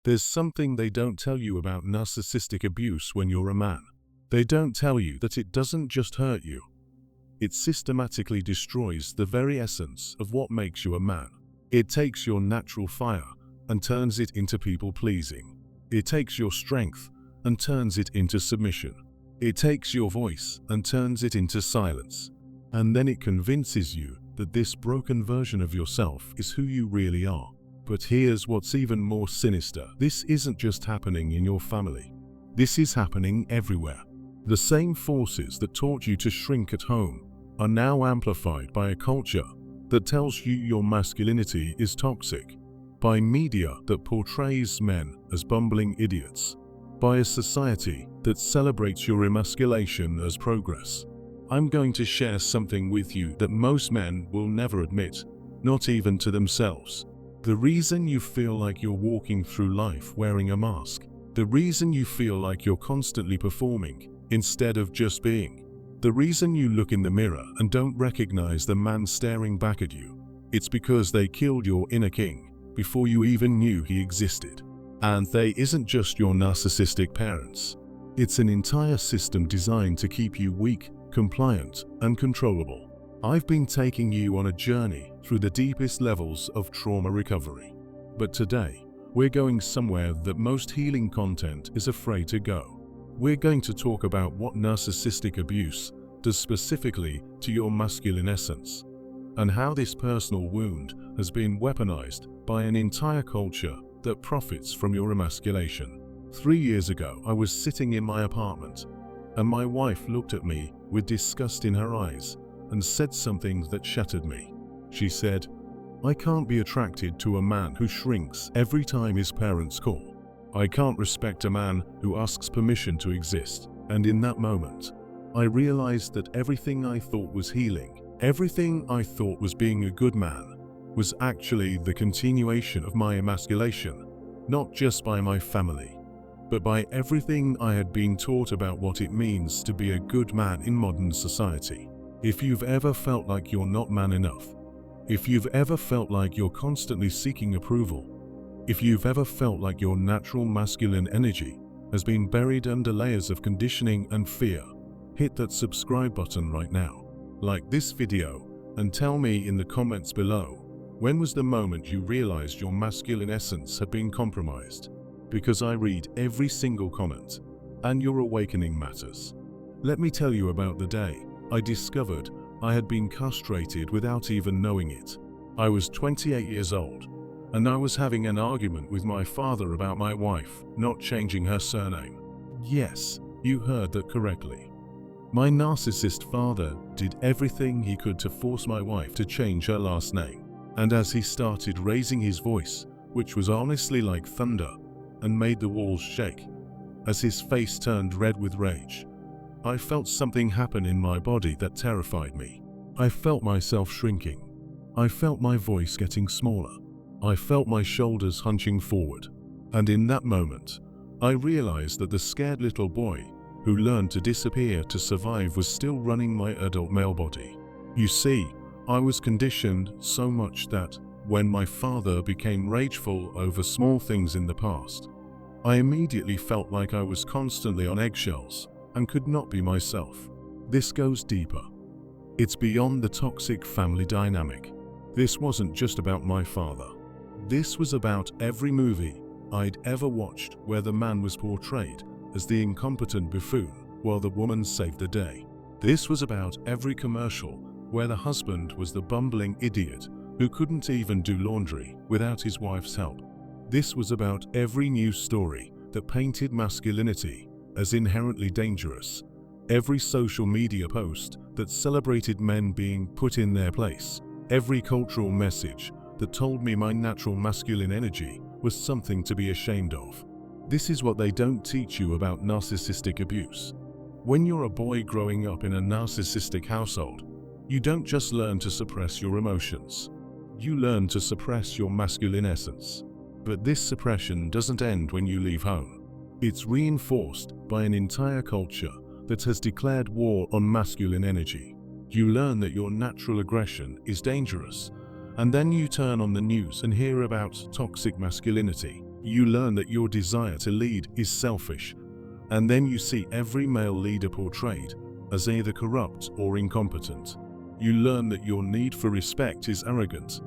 There's something they don't tell you about narcissistic abuse when you're a man. They don't tell you that it doesn't just hurt you. It systematically destroys the very essence of what makes you a man. It takes your natural fire and turns it into people-pleasing. It takes your strength and turns it into submission. It takes your voice and turns it into silence. And then it convinces you that this broken version of yourself is who you really are. But here's what's even more sinister. This isn't just happening in your family. This is happening everywhere. The same forces that taught you to shrink at home are now amplified by a culture that tells you your masculinity is toxic, by media that portrays men as bumbling idiots, by a society that celebrates your emasculation as progress. I'm going to share something with you that most men will never admit, not even to themselves. The reason you feel like you're walking through life wearing a mask, the reason you feel like you're constantly performing instead of just being, the reason you look in the mirror and don't recognize the man staring back at you, it's because they killed your inner king before you even knew he existed. And they isn't just your narcissistic parents. It's an entire system designed to keep you weak, compliant, and controllable. I've been taking you on a journey through the deepest levels of trauma recovery. But today, we're going somewhere that most healing content is afraid to go. We're going to talk about what narcissistic abuse does specifically to your masculine essence, and how this personal wound has been weaponized by an entire culture that profits from your emasculation. 3 years ago, I was sitting in my apartment, and my wife looked at me with disgust in her eyes and said something that shattered me. She said, "I can't be attracted to a man who shrinks every time his parents call. I can't respect a man who asks permission to exist." And in that moment, I realized that everything I thought was healing, everything I thought was being a good man, was actually the continuation of my emasculation, not just by my family, but by everything I had been taught about what it means to be a good man in modern society. If you've ever felt like you're not man enough, if you've ever felt like you're constantly seeking approval, if you've ever felt like your natural masculine energy has been buried under layers of conditioning and fear, hit that subscribe button right now. Like this video and tell me in the comments below, when was the moment you realized your masculine essence had been compromised? Because I read every single comment, and your awakening matters. Let me tell you about the day I discovered I had been castrated without even knowing it. I was 28 years old, and I was having an argument with my father about my wife not changing her surname. Yes, you heard that correctly. My narcissist father did everything he could to force my wife to change her last name. And as he started raising his voice, which was honestly like thunder, and made the walls shake, as his face turned red with rage, I felt something happen in my body that terrified me. I felt myself shrinking. I felt my voice getting smaller. I felt my shoulders hunching forward. And in that moment, I realized that the scared little boy who learned to disappear to survive was still running my adult male body. You see, I was conditioned so much that when my father became rageful over small things in the past, I immediately felt like I was constantly on eggshells and could not be myself. This goes deeper. It's beyond the toxic family dynamic. This wasn't just about my father. This was about every movie I'd ever watched where the man was portrayed as the incompetent buffoon while the woman saved the day. This was about every commercial where the husband was the bumbling idiot who couldn't even do laundry without his wife's help. This was about every news story that painted masculinity as inherently dangerous, every social media post that celebrated men being put in their place, every cultural message that told me my natural masculine energy was something to be ashamed of. This is what they don't teach you about narcissistic abuse. When you're a boy growing up in a narcissistic household, you don't just learn to suppress your emotions. You learn to suppress your masculine essence. But this suppression doesn't end when you leave home. It's reinforced by an entire culture that has declared war on masculine energy. You learn that your natural aggression is dangerous, and then you turn on the news and hear about toxic masculinity. You learn that your desire to lead is selfish, and then you see every male leader portrayed as either corrupt or incompetent. You learn that your need for respect is arrogant,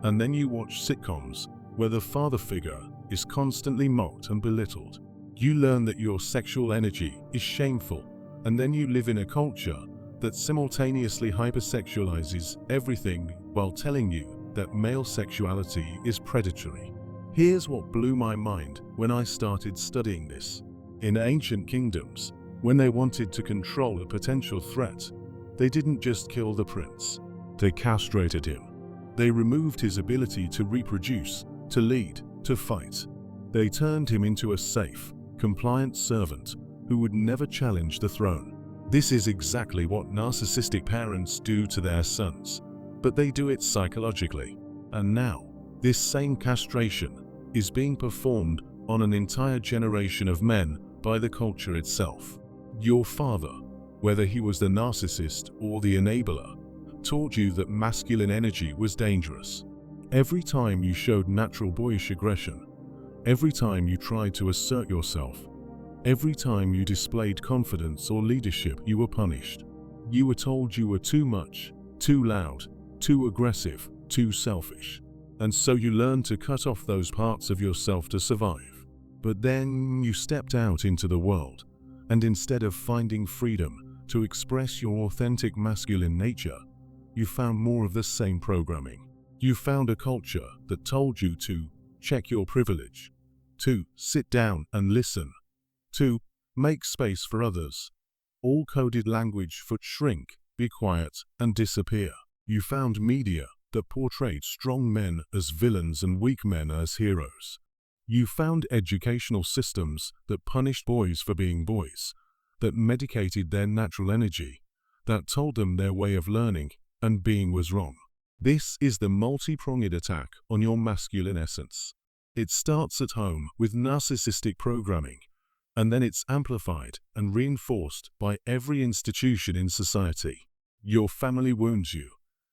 and then you watch sitcoms where the father figure is constantly mocked and belittled. You learn that your sexual energy is shameful, and then you live in a culture that simultaneously hypersexualizes everything while telling you that male sexuality is predatory. Here's what blew my mind when I started studying this. In ancient kingdoms, when they wanted to control a potential threat, they didn't just kill the prince. They castrated him. They removed his ability to reproduce, to lead, to fight. They turned him into a safe, compliant servant who would never challenge the throne. This is exactly what narcissistic parents do to their sons, but they do it psychologically. And now, this same castration is being performed on an entire generation of men by the culture itself. Your father, whether he was the narcissist or the enabler, taught you that masculine energy was dangerous. Every time you showed natural boyish aggression, every time you tried to assert yourself, every time you displayed confidence or leadership, you were punished. You were told you were too much, too loud, too aggressive, too selfish. And so you learned to cut off those parts of yourself to survive. But then you stepped out into the world, and instead of finding freedom to express your authentic masculine nature, you found more of the same programming. You found a culture that told you to check your privilege, to sit down and listen, to make space for others, all coded language for shrink, be quiet, and disappear. You found media that portrayed strong men as villains and weak men as heroes. You found educational systems that punished boys for being boys, that medicated their natural energy, that told them their way of learning and being was wrong. This is the multi-pronged attack on your masculine essence. It starts at home with narcissistic programming, and then it's amplified and reinforced by every institution in society. Your family wounds you,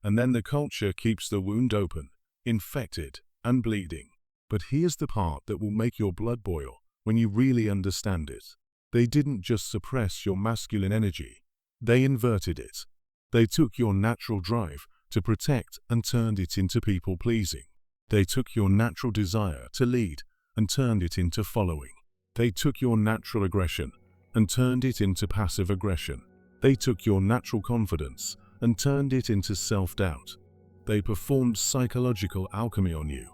and then the culture keeps the wound open, infected, and bleeding. But here's the part that will make your blood boil when you really understand it. They didn't just suppress your masculine energy, they inverted it. They took your natural drive to protect and turned it into people-pleasing. They took your natural desire to lead and turned it into following. They took your natural aggression and turned it into passive aggression. They took your natural confidence and turned it into self-doubt. They performed psychological alchemy on you.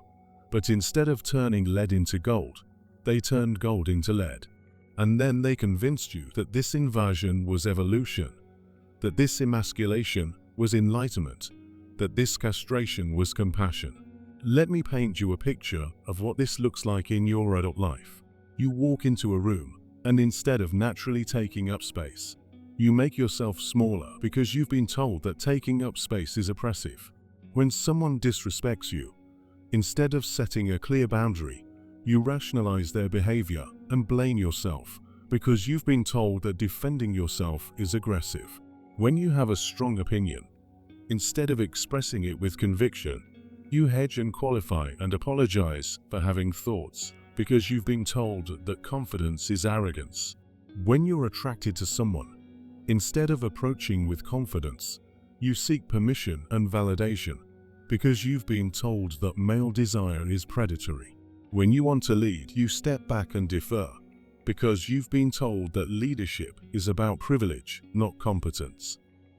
But instead of turning lead into gold, they turned gold into lead. And then they convinced you that this inversion was evolution, that this emasculation was enlightenment, that this castration was compassion. Let me paint you a picture of what this looks like in your adult life. You walk into a room, and instead of naturally taking up space, you make yourself smaller because you've been told that taking up space is oppressive. When someone disrespects you, instead of setting a clear boundary, you rationalize their behavior and blame yourself because you've been told that defending yourself is aggressive. When you have a strong opinion, instead of expressing it with conviction, you hedge and qualify and apologize for having thoughts because you've been told that confidence is arrogance. When you're attracted to someone, instead of approaching with confidence, you seek permission and validation because you've been told that male desire is predatory. When you want to lead, you step back and defer because you've been told that leadership is about privilege, not competence.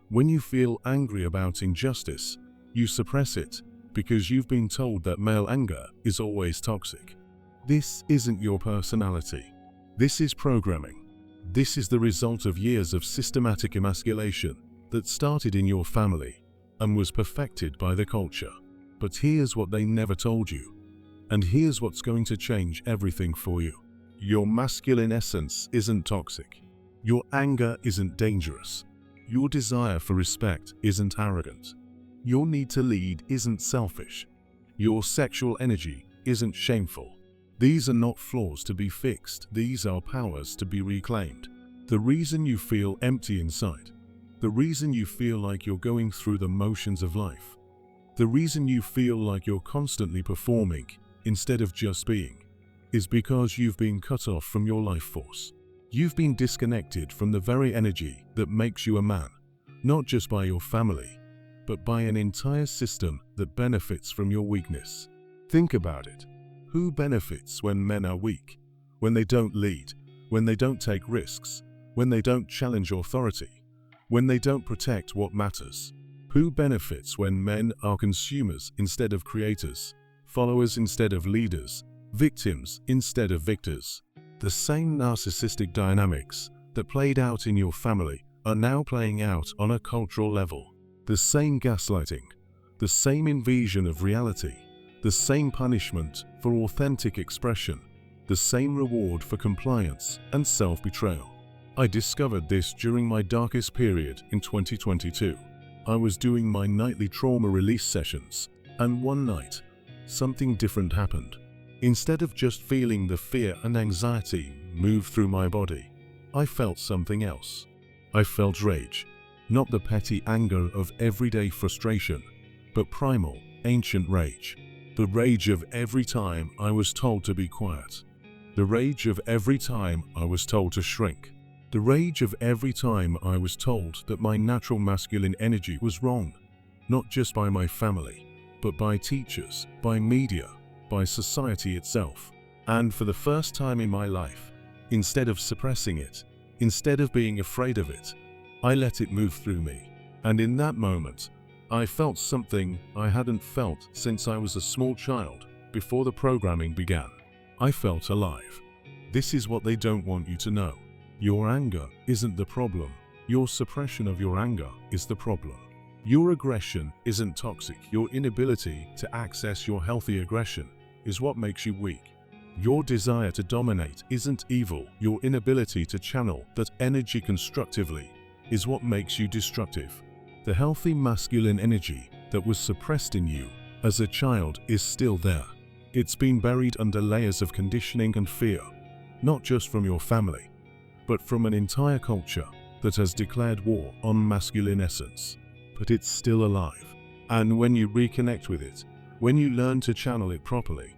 When you feel angry about injustice, you suppress it because you've been told that male anger is always toxic. This isn't your personality. This is programming. This is the result of years of systematic emasculation that started in your family and was perfected by the culture. But here's what they never told you, and here's what's going to change everything for you. Your masculine essence isn't toxic. Your anger isn't dangerous. Your desire for respect isn't arrogant. Your need to lead isn't selfish. Your sexual energy isn't shameful. These are not flaws to be fixed. These are powers to be reclaimed. The reason you feel empty inside, the reason you feel like you're going through the motions of life, the reason you feel like you're constantly performing instead of just being, is because you've been cut off from your life force. You've been disconnected from the very energy that makes you a man, not just by your family, but by an entire system that benefits from your weakness. Think about it. Who benefits when men are weak? When they don't lead, when they don't take risks, when they don't challenge authority, when they don't protect what matters? Who benefits when men are consumers instead of creators, followers instead of leaders, victims instead of victors? The same narcissistic dynamics that played out in your family are now playing out on a cultural level. The same gaslighting, the same invasion of reality, the same punishment for authentic expression, the same reward for compliance and self-betrayal. I discovered this during my darkest period in 2022. I was doing my nightly trauma release sessions, and one night, something different happened. Instead of just feeling the fear and anxiety move through my body, I felt something else. I felt rage, not the petty anger of everyday frustration, but primal, ancient rage. The rage of every time I was told to be quiet. The rage of every time I was told to shrink. The rage of every time I was told that my natural masculine energy was wrong, not just by my family, but by teachers, by media, by society itself. And for the first time in my life, instead of suppressing it, instead of being afraid of it, I let it move through me. And in that moment, I felt something I hadn't felt since I was a small child, before the programming began. I felt alive. This is what they don't want you to know. Your anger isn't the problem. Your suppression of your anger is the problem. Your aggression isn't toxic. Your inability to access your healthy aggression is what makes you weak. Your desire to dominate isn't evil. Your inability to channel that energy constructively is what makes you destructive. The healthy masculine energy that was suppressed in you as a child is still there. It's been buried under layers of conditioning and fear, not just from your family, but from an entire culture that has declared war on masculine essence. But it's still alive. And when you reconnect with it, when you learn to channel it properly,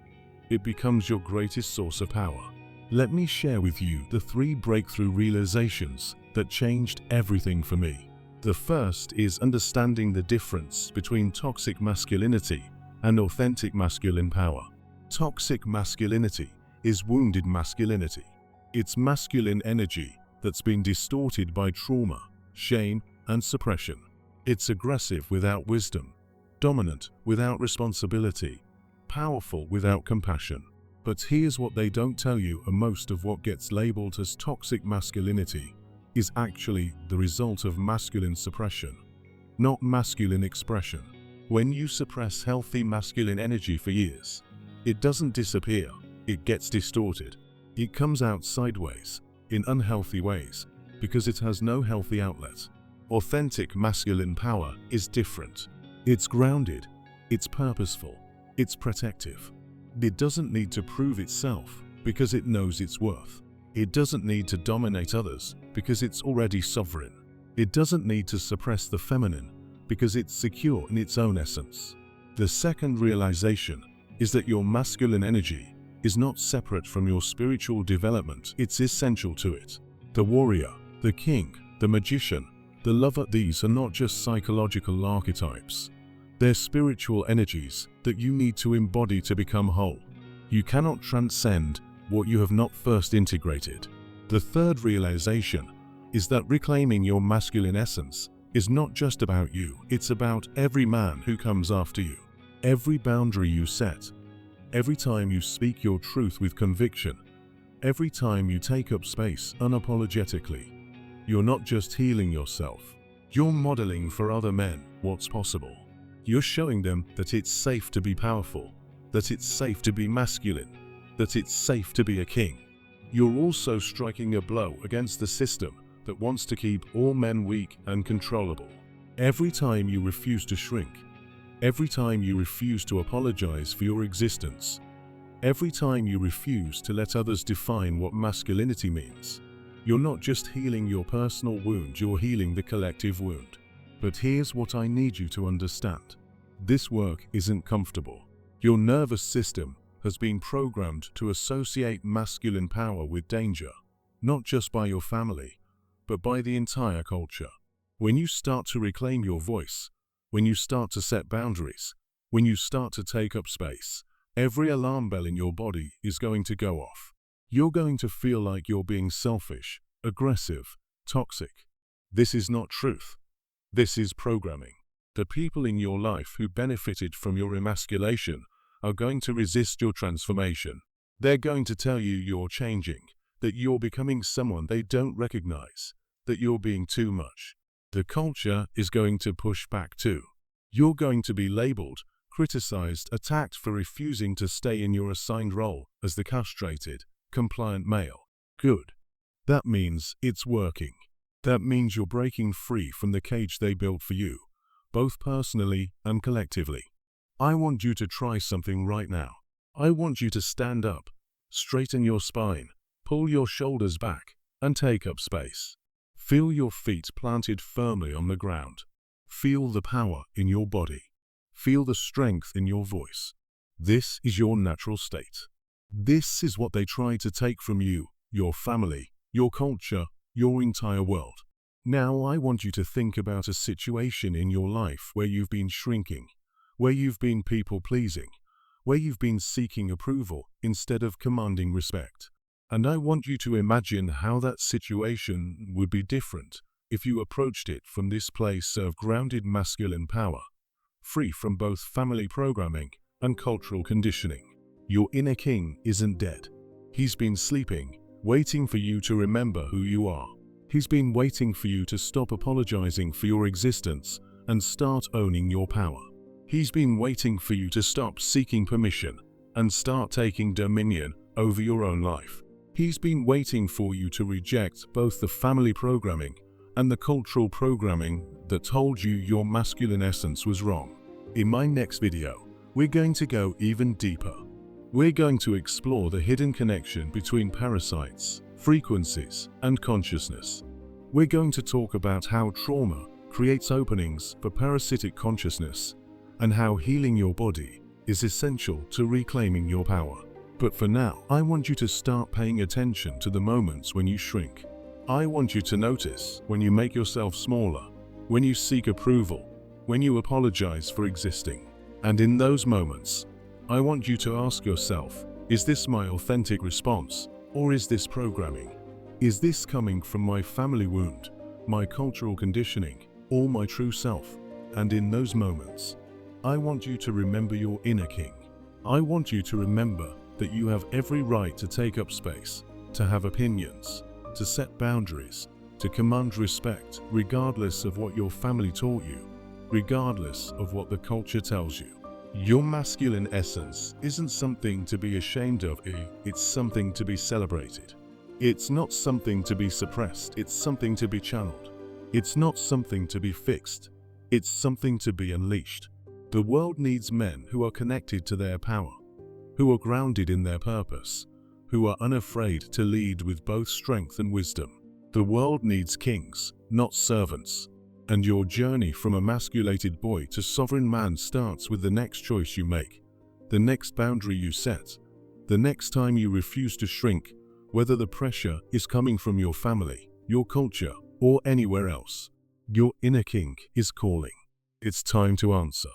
it becomes your greatest source of power. Let me share with you the 3 breakthrough realizations that changed everything for me. The first is understanding the difference between toxic masculinity and authentic masculine power. Toxic masculinity is wounded masculinity. It's masculine energy that's been distorted by trauma, shame, and suppression. It's aggressive without wisdom, dominant without responsibility, powerful without compassion. But here's what they don't tell you: most of what gets labeled as toxic masculinity is actually the result of masculine suppression, not masculine expression. When you suppress healthy masculine energy for years, it doesn't disappear, it gets distorted. It comes out sideways, in unhealthy ways, because it has no healthy outlet. Authentic masculine power is different. It's grounded, it's purposeful, it's protective. It doesn't need to prove itself because it knows its worth. It doesn't need to dominate others because it's already sovereign. It doesn't need to suppress the feminine because it's secure in its own essence. The second realization is that your masculine energy is not separate from your spiritual development, it's essential to it. The warrior, the king, the magician, the lover, these are not just psychological archetypes. They're spiritual energies that you need to embody to become whole. You cannot transcend what you have not first integrated. The third realization is that reclaiming your masculine essence is not just about you, it's about every man who comes after you. Every boundary you set, every time you speak your truth with conviction, every time you take up space unapologetically, you're not just healing yourself, you're modeling for other men what's possible. You're showing them that it's safe to be powerful, that it's safe to be masculine, that it's safe to be a king. You're also striking a blow against the system that wants to keep all men weak and controllable. Every time you refuse to shrink, every time you refuse to apologize for your existence, every time you refuse to let others define what masculinity means, you're not just healing your personal wound, you're healing the collective wound. But here's what I need you to understand. This work isn't comfortable. Your nervous system has been programmed to associate masculine power with danger, not just by your family, but by the entire culture. When you start to reclaim your voice, when you start to set boundaries, when you start to take up space, every alarm bell in your body is going to go off. You're going to feel like you're being selfish, aggressive, toxic. This is not truth. This is programming. The people in your life who benefited from your emasculation are going to resist your transformation. They're going to tell you you're changing, that you're becoming someone they don't recognize, that you're being too much. The culture is going to push back too. You're going to be labeled, criticized, attacked for refusing to stay in your assigned role as the castrated, compliant male. Good. That means it's working. That means you're breaking free from the cage they built for you, both personally and collectively. I want you to try something right now. I want you to stand up, straighten your spine, pull your shoulders back, and take up space. Feel your feet planted firmly on the ground. Feel the power in your body. Feel the strength in your voice. This is your natural state. This is what they tried to take from you, your family, your culture, your entire world. Now I want you to think about a situation in your life where you've been shrinking, where you've been people-pleasing, where you've been seeking approval instead of commanding respect. And I want you to imagine how that situation would be different if you approached it from this place of grounded masculine power, free from both family programming and cultural conditioning. Your inner king isn't dead. He's been sleeping, waiting for you to remember who you are. He's been waiting for you to stop apologizing for your existence and start owning your power. He's been waiting for you to stop seeking permission and start taking dominion over your own life. He's been waiting for you to reject both the family programming and the cultural programming that told you your masculine essence was wrong. In my next video, we're going to go even deeper. We're going to explore the hidden connection between parasites, frequencies, and consciousness. We're going to talk about how trauma creates openings for parasitic consciousness and how healing your body is essential to reclaiming your power. But for now, I want you to start paying attention to the moments when you shrink. I want you to notice when you make yourself smaller, when you seek approval, when you apologize for existing. And in those moments, I want you to ask yourself, is this my authentic response, or is this programming? Is this coming from my family wound, my cultural conditioning, or my true self? And in those moments, I want you to remember your inner king. I want you to remember that you have every right to take up space, to have opinions, to set boundaries, to command respect, regardless of what your family taught you, regardless of what the culture tells you. Your masculine essence isn't something to be ashamed of, it's something to be celebrated. It's not something to be suppressed, it's something to be channeled. It's not something to be fixed, it's something to be unleashed. The world needs men who are connected to their power, who are grounded in their purpose, who are unafraid to lead with both strength and wisdom. The world needs kings, not servants. And your journey from emasculated boy to sovereign man starts with the next choice you make, the next boundary you set, the next time you refuse to shrink, whether the pressure is coming from your family, your culture, or anywhere else. Your inner king is calling. It's time to answer.